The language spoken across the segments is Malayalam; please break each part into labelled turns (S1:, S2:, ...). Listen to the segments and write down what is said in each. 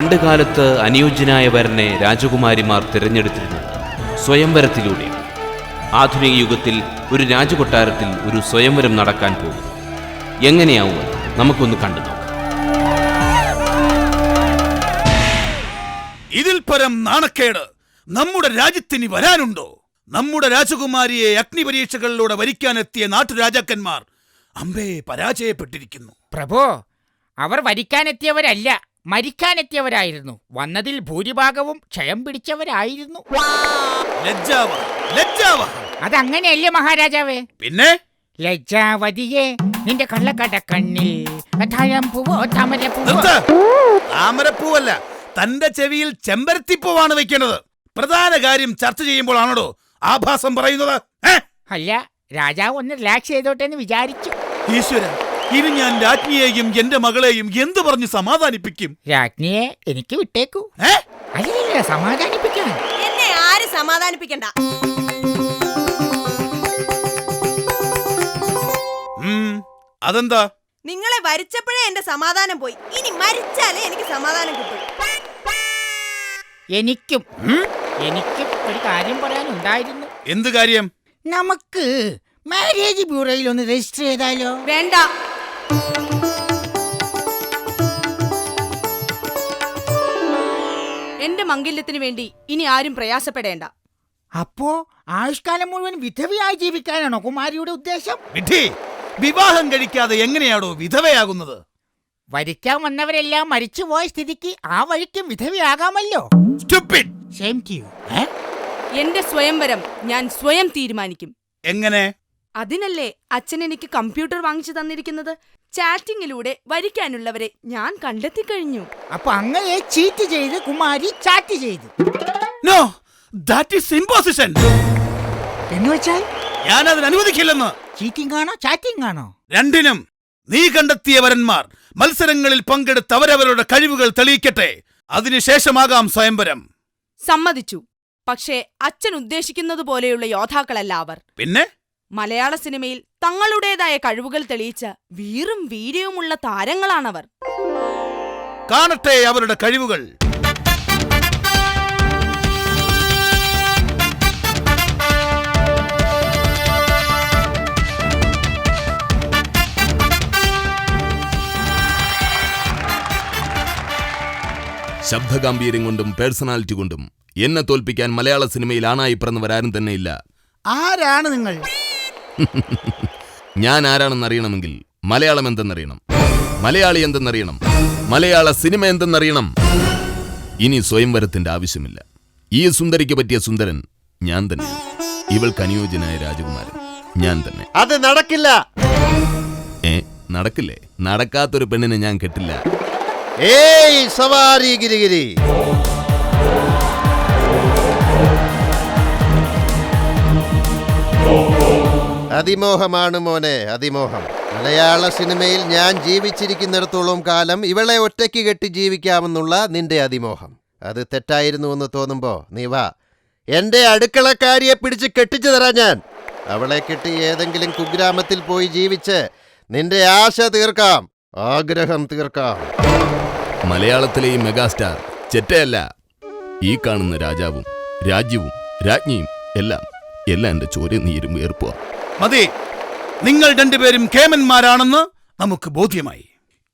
S1: പണ്ടുകാലത്ത് അനുയോജ്യനായ വരനെ രാജകുമാരിമാർ തിരഞ്ഞെടുത്തിരുന്നത് സ്വയംവരത്തിലൂടെയാണ്. ആധുനിക യുഗത്തിൽ ഒരു രാജകൊട്ടാരത്തിൽ ഒരു സ്വയംവരം നടക്കാൻ പോകും. എങ്ങനെയാവും നമുക്കൊന്ന് കണ്ടു നോക്കാം.
S2: ഇതിൽ പരം നാണക്കേട് നമ്മുടെ രാജ്യത്തിന് വരാനുണ്ടോ? നമ്മുടെ രാജകുമാരിയെ അഗ്നിപരീക്ഷകളിലൂടെ വരിക്കാനെത്തിയ നാട്ടുരാജാക്കന്മാർ അമ്പേ പരാജയപ്പെട്ടിരിക്കുന്നു.
S3: പ്രഭോ, അവർ വരിക്കാനെത്തിയവരല്ല, മരിക്കാനെത്തിയവരായിരുന്നു. വന്നതിൽ ഭൂരിഭാഗവും ക്ഷയം പിടിച്ചവരായിരുന്നു. അതങ്ങനെയല്ലേ മഹാരാജാവേ?
S2: പിന്നെ
S3: ലജ്ജാവതിയെ നിന്റെ കള്ളക്കട കണ്ണിൽ
S2: താമരപ്പൂവല്ല, തന്റെ ചെവിയിൽ ചെമ്പരത്തിപ്പൂവാണ് വെക്കുന്നത്. പ്രധാന കാര്യം ചർച്ച ചെയ്യുമ്പോഴാണോ ആഭാസം പറയുന്നത്?
S3: അല്ല, രാജാവ് ഒന്ന് റിലാക്സ് ചെയ്തോട്ടെ എന്ന് വിചാരിച്ചു.
S2: ഈശ്വര, ഇനി ഞാൻ രാജ്ഞിയെയും എന്റെ മകളെയും എന്തു പറഞ്ഞ് സമാധാനിപ്പിക്കും?
S3: രാജ്ഞിയെ എനിക്ക് വിട്ടേക്കൂ. അല്ല, സമാധാനിപ്പിക്കാൻ
S4: എന്നെ ആരും സമാധാനിപ്പിക്കണ്ട.
S2: അതെന്താ?
S4: നിങ്ങളെ വരിച്ചപ്പോഴേ എന്റെ സമാധാനം പോയി. ഇനി മരിച്ചാലേ എനിക്ക് സമാധാനം കിട്ടും.
S3: എനിക്കും ഒരു കാര്യം പറയാനുണ്ടായിരുന്നു.
S2: എന്ത് കാര്യം?
S3: നമുക്ക് മാരേജ് ബ്യൂറോയിൽ ഒന്ന് രജിസ്റ്റർ ചെയ്താലോ?
S4: വേണ്ട. എന്റെ മംഗല്യത്തിന് വേണ്ടി ഇനി ആരും പ്രയാസപ്പെടേണ്ട.
S3: അപ്പോ ആയുഷ്കാലം മുഴുവൻ വിധവയായി ജീവിക്കാനാണോ കുമാരിയുടെ ഉദ്ദേശം?
S2: വിവാഹം കഴിക്കാതെ എങ്ങനെയാണോ വിധവയാകുന്നത്?
S3: വരിക്കാൻ വന്നവരെല്ലാം മരിച്ചുപോയ സ്ഥിതിക്ക് ആ വഴിക്കും വിധവയാകാമല്ലോ.
S4: എന്റെ സ്വയംവരം ഞാൻ സ്വയം തീരുമാനിക്കും.
S2: എങ്ങനെ?
S4: അതിനല്ലേ അച്ഛൻ എനിക്ക് കമ്പ്യൂട്ടർ വാങ്ങിച്ചു തന്നിരിക്കുന്നത്. ചാറ്റിങ്ങിലൂടെ വരിക്കാനുള്ളവരെ ഞാൻ കണ്ടെത്തി കഴിഞ്ഞു.
S3: അപ്പൊ അങ്ങനെ ചീറ്റ് ചെയ്ത് കുമാരി ചാറ്റ് ചെയ്തു.
S2: No, that is imposition.
S3: എന്നുവെച്ചാൽ
S2: ഞാൻ അതിന് അനുവദിക്കില്ലെന്ന്.
S3: ചീറ്റിംഗ് ആണോ ചാറ്റിംഗ് ആണോ?
S2: രണ്ടിനും. നീ കണ്ടെത്തിയ വരന്മാർ മത്സരങ്ങളിൽ പങ്കെടുത്ത് അവരവരുടെ കഴിവുകൾ തെളിയിക്കട്ടെ. അതിനുശേഷമാകാം സ്വയംവരം.
S4: സമ്മതിച്ചു. പക്ഷേ അച്ഛൻ ഉദ്ദേശിക്കുന്നത് പോലെയുള്ള യോദ്ധാക്കളല്ല അവർ.
S2: പിന്നെ
S4: മലയാള സിനിമയിൽ തങ്ങളുടേതായ കഴിവുകൾ തെളിയിച്ച വീറും വീര്യവുമുള്ള താരങ്ങളാണവർ.
S2: കാണട്ടെ അവരുടെ കഴിവുകൾ.
S5: ശബ്ദഗാംഭീര്യം കൊണ്ടും പേഴ്സണാലിറ്റി കൊണ്ടും എന്നെ തോൽപ്പിക്കാൻ മലയാള സിനിമയിൽ ആണായി പിറന്നവരാരും തന്നെ ഇല്ല.
S3: ആരാണ് നിങ്ങൾ?
S5: ഞാൻ ആരാണെന്ന് അറിയണമെങ്കിൽ മലയാളം എന്തെന്നറിയണം, മലയാളി എന്തെന്നറിയണം, മലയാള സിനിമ എന്തെന്നറിയണം. ഇനി സ്വയംവരത്തിന്റെ ആവശ്യമില്ല. ഈ സുന്ദരിക്ക് പറ്റിയ സുന്ദരൻ ഞാൻ തന്നെ. ഇവൾക്ക് അനുയോജ്യനായ രാജകുമാരൻ ഞാൻ തന്നെ.
S6: അത് നടക്കില്ല.
S5: നടക്കില്ലേ? നടക്കാത്തൊരു പെണ്ണിനെ ഞാൻ കെട്ടില്ല.
S6: ഏയ് സവാരി ഗിരിഗിരി, അതിമോഹമാണ് മോനെ, അതിമോഹം. മലയാള സിനിമയിൽ ഞാൻ ജീവിച്ചിരിക്കുന്നിടത്തോളം കാലം ഇവളെ ഒറ്റയ്ക്ക് കെട്ടി ജീവിക്കാമെന്നുള്ള നിന്റെ അതിമോഹം അത് തെറ്റായിരുന്നു എന്ന് തോന്നുമ്പോ നീ വാ, എന്റെ അടുക്കളക്കാരിയെ പിടിച്ച് കെട്ടിച്ചു തരാം ഞാൻ. അവളെ കെട്ടി ഏതെങ്കിലും കുഗ്രാമത്തിൽ പോയി ജീവിച്ച് നിന്റെ ആശ തീർക്കാം, ആഗ്രഹം തീർക്കാം.
S5: മലയാളത്തിലെ ഈ മെഗാസ്റ്റാർ ചെറ്റയല്ല. ഈ കാണുന്ന രാജാവും രാജ്യവും രാജ്ഞിയും എല്ലാം എന്റെ ചോരയും നീരും വേർപ്പുക.
S2: മതി, നിങ്ങൾ രണ്ടുപേരും കേമന്മാരാണെന്ന് നമുക്ക് ബോധ്യമായി.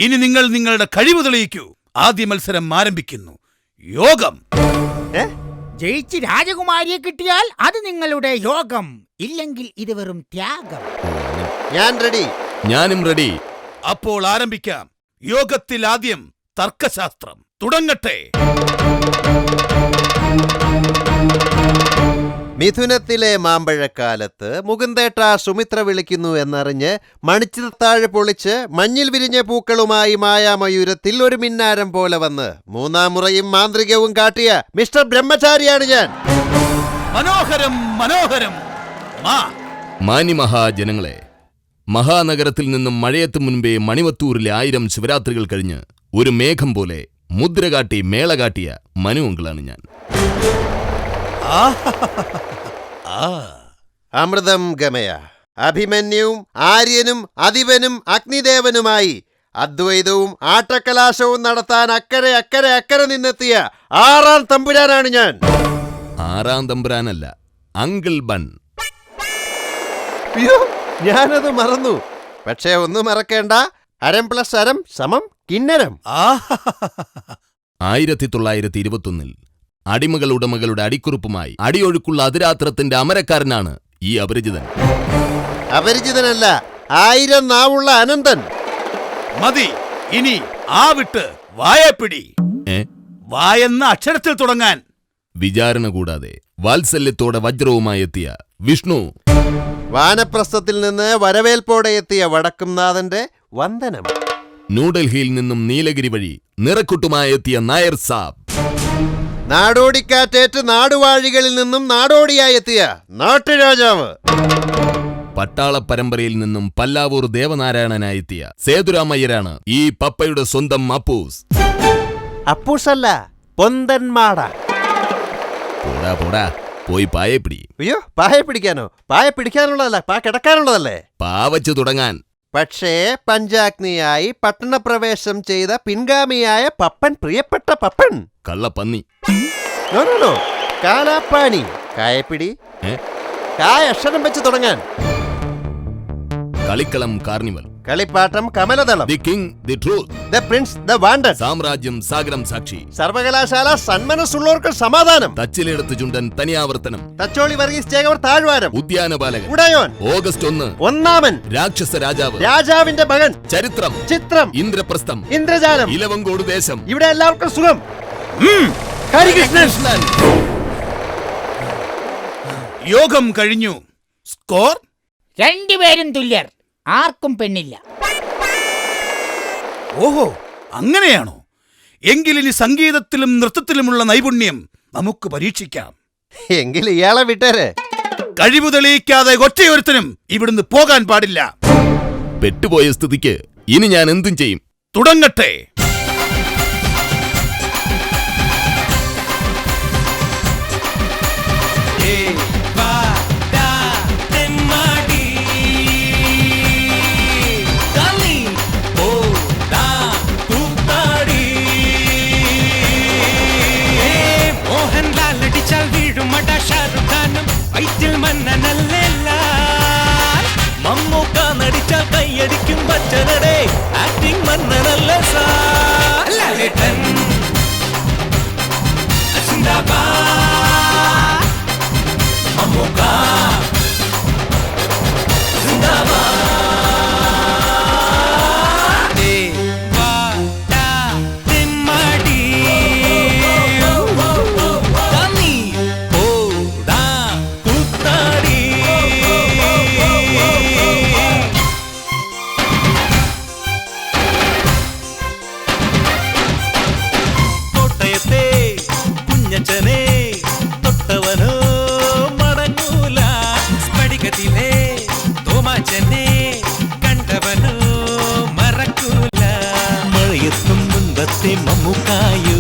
S2: ഇനി നിങ്ങൾ നിങ്ങളുടെ കഴിവ് തെളിയിക്കൂ. ആദ്യ മത്സരം ആരംഭിക്കുന്നു. യോഗം.
S3: ജയിച്ച് രാജകുമാരിയെ കിട്ടിയാൽ അത് നിങ്ങളുടെ യോഗം, ഇല്ലെങ്കിൽ ഇത് വെറും ത്യാഗം.
S6: ഞാൻ റെഡി.
S5: ഞാനും റെഡി.
S2: അപ്പോൾ ആരംഭിക്കാം. യോഗത്തിൽ ആദ്യം തർക്കശാസ്ത്രം. തുടങ്ങട്ടെ.
S6: മിഥുനത്തിലെ മാമ്പഴക്കാലത്ത് മുകുന്ദേട്ട സുമിത്ര വിളിക്കുന്നു എന്നറിഞ്ഞ് മണിച്ചിത്രത്താഴ് പൊളിച്ച് മഞ്ഞിൽ വിരിഞ്ഞ പൂക്കളുമായി മായാമയൂരത്തിൽ ഒരു മിന്നാരം പോലെ വന്ന് മൂന്നാം മുറയും മാന്ത്രികവും കാട്ടിയ മിസ്റ്റർ ബ്രഹ്മചാരിയാണ് ഞാൻ.
S2: മനോഹരം, മനോഹരം.
S5: മാന്യമഹാജനങ്ങളെ, മഹാനഗരത്തിൽ നിന്നും മഴയത്ത് മുൻപേ മണിവത്തൂരിലെ 1000 ശിവരാത്രികൾ കഴിഞ്ഞ് ഒരു മേഘം പോലെ മുദ്ര കാട്ടി മേള കാട്ടിയ മനുവങ്കളാണ് ഞാൻ.
S6: അമൃതം ഗമയ. അഭിമന്യുവും ആര്യനും അധിപനും അഗ്നിദേവനുമായി അദ്വൈതവും ആട്ടക്കലാശവും നടത്താൻ അക്കരെ അക്കരെ അക്കരെ നിന്നെത്തിയ 6-ാം തമ്പുരാനാണ് ഞാൻ.
S5: 6-ാം തമ്പുരാനല്ല, അങ്കിൾ ബൺ.
S6: അയ്യോ, ഞാനത് മറന്നു. പക്ഷേ ഒന്നും മറക്കേണ്ട, 1+2 = കിന്നരം.
S5: 1921 അടിമകൾ ഉടമകളുടെ അടിക്കുറിപ്പുമായി അടിയൊഴുക്കുള്ള അതിരാത്രത്തിന്റെ അമരക്കാരനാണ് ഈ അപരിചിതൻ.
S6: അപരിചിതനല്ല, 1000 നാവുള്ള അനന്തൻ.
S2: മതി, ഇനി ആ വിട്ട് വായപ്പിടി. വായെന്ന അക്ഷരത്തിൽ തുടങ്ങാൻ.
S5: വിചാരണ കൂടാതെ വാത്സല്യത്തോടെ വജ്രവുമായി എത്തിയ വിഷ്ണു.
S6: വാനപ്രസ്ഥത്തിൽ നിന്ന് വരവേൽപ്പോടെ എത്തിയ വടക്കുംനാഥന്റെ വന്ദനം.
S5: ന്യൂഡൽഹിയിൽ നിന്നും നീലഗിരി വഴി നിറക്കുട്ടുമായി എത്തിയ നായർ സാബ്.
S6: നാടോടിക്കാറ്റേറ്റ് നാടുവാഴികളിൽ നിന്നും നാടോടിയായി എത്തിയ നാട്ടുരാജാവ്.
S5: പട്ടാള പരമ്പരയിൽ നിന്നും പല്ലാവൂർ ദേവനാരായണനായി എത്തിയ സേതുരാമയ്യരാണ് ഈ പപ്പയുടെ സ്വന്തം അപ്പൂസ്.
S6: അപ്പൂസല്ല, പൊന്തന്മാട.
S5: പോടാ പോടാ, പോയി പായെ പിടി.
S6: അയ്യോ, പായ പിടിക്കാനോ? പായ പിടിക്കാനുള്ളതല്ല, പാ കിടക്കാനുള്ളതല്ലേ?
S5: പാവച്ചു തുടങ്ങാൻ.
S6: പക്ഷേ പഞ്ചാഗ്നിയായി പട്ടണപ്രവേശം ചെയ്ത പിൻഗാമിയായ പപ്പൻ, പ്രിയപ്പെട്ട പപ്പൻ.
S5: കള്ളപ്പന്നി.
S6: നോ, കാലാപ്പാനി. കായപ്പിടി. കായ അക്ഷരം വെച്ച് തുടങ്ങാൻ.
S5: Kalikkalam Carnival.
S6: Kalippattam Kamaladalam.
S5: The King, the Truth,
S6: the Prince, the Wanted.
S5: Samrajyam Sagaram Sakshi.
S6: Sarvakalasala Sanmanassullavarkku Samadhanam.
S5: Thachiledathu Chundan Thaniyavarthanam.
S6: Thacholi Varghese Chekavar Thazhvaram.
S5: Udyanapalakan.
S6: Udayon.
S5: August 1.
S6: Onnaman.
S5: രാക്ഷസ രാജാവ്.
S6: രാജാവിന്റെ മകൻ.
S5: ചരിത്രം.
S6: ചിത്രം.
S5: ഇന്ദ്രപ്രസ്ഥം.
S6: ഇന്ദ്രജാലം.
S5: ഇലവങ്കോട് ദേശം.
S6: ഇവിടെ എല്ലാവർക്കും സുഖം. ഹരികൃഷ്ണൻ.
S2: യോഗം കഴിഞ്ഞു. സ്കോർ
S3: 2 പേരും തുല്യർ, ആർക്കും പെണ്ണില്ല.
S2: ഓഹോ, അങ്ങനെയാണോ? എങ്കിലിനി സംഗീതത്തിലും നൃത്തത്തിലുമുള്ള നൈപുണ്യം നമുക്ക് പരീക്ഷിക്കാം.
S6: എങ്കിൽ ഇയാളെ വിട്ടേരെ.
S2: കഴിവ് തെളിയിക്കാതെ ഒറ്റയൊരുത്തനും ഇവിടുന്ന് പോകാൻ പാടില്ല.
S5: പെട്ടുപോയ സ്ഥിതിക്ക് ഇനി ഞാൻ എന്തും ചെയ്യും.
S2: തുടങ്ങട്ടെ.
S7: കൈയടിക്കും ബച്ചനടെ ആക്ടിംഗ് മന്നനല്ല സാർ. തൊട്ടവനോ മടങ്ങൂല, സ്ഫടികത്തിലെ തോമാച്ചനെ കണ്ടവനോ മറക്കൂല. മഴയെത്തും മുൻപത്തെ മമ്മുക്കായോ,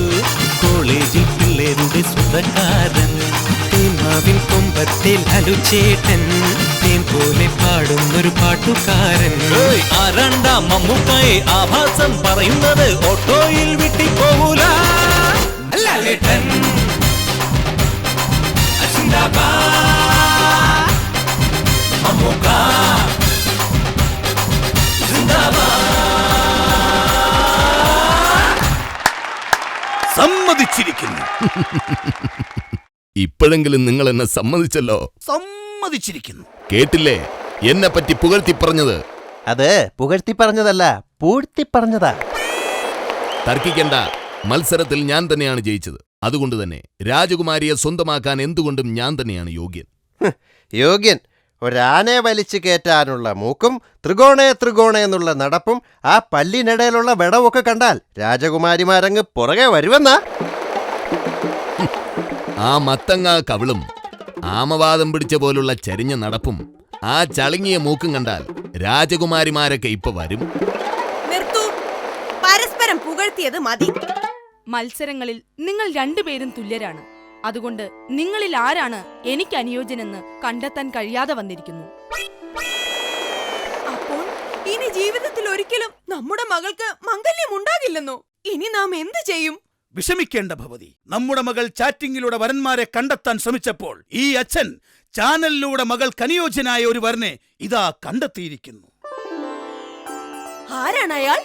S7: കോളേജിൽ പിള്ളേരുടെ സ്വന്തക്കാരൻ. തേന്മാവിൻ കൊമ്പത്തിൽ അലുചേട്ടൻ, തേൻ പോലെ പാടുന്നൊരു പാട്ടുകാരൻ. ആരണ്ടാം മമ്മുക്കായെ ആഭാസം പറയുന്നത് ഓട്ടോയിൽ വിട്ടിപ്പോകൂല. ലേട്ടൻ
S2: സമ്മതിച്ചിരിക്കുന്നു.
S5: ഇപ്പോഴെങ്കിലും നിങ്ങൾ എന്നെ സമ്മതിച്ചല്ലോ.
S2: സമ്മതിച്ചിരിക്കുന്നു.
S5: കേട്ടില്ലേ എന്നെ പറ്റി പുകഴ്ത്തി പറഞ്ഞത്?
S6: അത് പുകഴ്ത്തി പറഞ്ഞതല്ല, പൂഴ്ത്തി പറഞ്ഞതാ.
S5: തർക്കിക്കണ്ട. മത്സരത്തിൽ ഞാൻ തന്നെയാണ് ജയിച്ചത്. അതുകൊണ്ട് തന്നെ രാജകുമാരിയെ സ്വന്തമാക്കാൻ എന്തുകൊണ്ടും ഞാൻ തന്നെയാണ് യോഗ്യൻ.
S6: യോഗ്യൻ? ഒരാനെ വലിച്ചു കയറ്റാനുള്ള മൂക്കും ത്രികോണേ എന്നുള്ള നടപ്പും ആ പല്ലിനിടയിലുള്ള വെടവൊക്കെ കണ്ടാൽ രാജകുമാരിമാരങ്ങ് പുറകെ വരുമെന്നാ.
S5: ആ മത്തങ്ങ കവിളും ആമവാദം പിടിച്ച പോലുള്ള ചരിഞ്ഞ നടപ്പും ആ ചളുങ്ങിയ മൂക്കും കണ്ടാൽ രാജകുമാരിമാരൊക്കെ ഇപ്പൊ വരും.
S8: നിർത്തൂ, പരസ്പരം പുകഴ്ത്തിയത് മതി.
S4: മത്സരങ്ങളിൽ നിങ്ങൾ 2 പേരും തുല്യരാണ്. അതുകൊണ്ട് നിങ്ങളിൽ ആരാണ് എനിക്ക് അനുയോജ്യനെന്ന് കണ്ടെത്താൻ കഴിയാതെ വന്നിരിക്കുന്നു.
S8: അപ്പോൾ ഈ ഇനി ജീവിതത്തിൽ ഒരിക്കലും നമ്മുടെ മകൾക്ക് മംഗല്യം ഉണ്ടാകില്ലെന്നോ? ഇനി നാം എന്ത് ചെയ്യും?
S2: വിഷമിക്കേണ്ട ഭവതി. നമ്മുടെ മകൾ ചാറ്റിംഗിലൂടെ വരന്മാരെ കണ്ടെത്താൻ ശ്രമിച്ചപ്പോൾ ഈ അച്ഛൻ ചാനലിലൂടെ മകൾക്ക് അനുയോജ്യനായ ഒരു വരനെ ഇതാ കണ്ടെത്തിയിരിക്കുന്നു.
S8: ആരാണ് അയാൾ?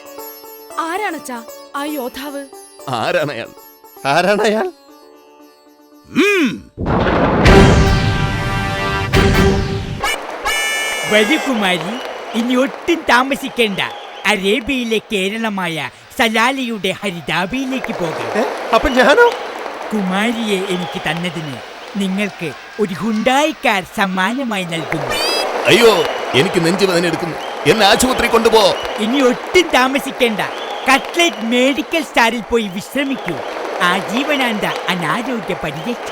S4: ആരാണച്ചാ ആ യോദ്ധാവ്?
S5: ആരാണയാൾ?
S6: ആരാണയാൾ?
S3: വരൂ കുമാരി, ഇനി ഒട്ടും താമസിക്കേണ്ട. അറേബ്യയിലെ കേരളമായ സലാലയുടെ ഹരിതാബയിലേക്ക് പോകാം.
S6: അപ്പൊ ഞാനോ?
S3: കുമാരിയെ എനിക്ക് തന്നതിന് നിങ്ങൾക്ക് ഒരു ഹുണ്ടായി കാർ സമ്മാനമായി നൽകുന്നു.
S5: അയ്യോ, എനിക്ക് നെഞ്ചുവേദന എടുക്കുന്നു. എന്നെ ആശുപത്രി കൊണ്ടുപോ.
S3: ഇനി ഒട്ടും താമസിക്കേണ്ട. കട്ട്ലറ്റ് മെഡിക്കൽ സ്റ്റാറിൽ പോയി വിശ്രമിക്കൂ. ആജീവനാന്ത അനാരോഗ്യ പരിരക്ഷ.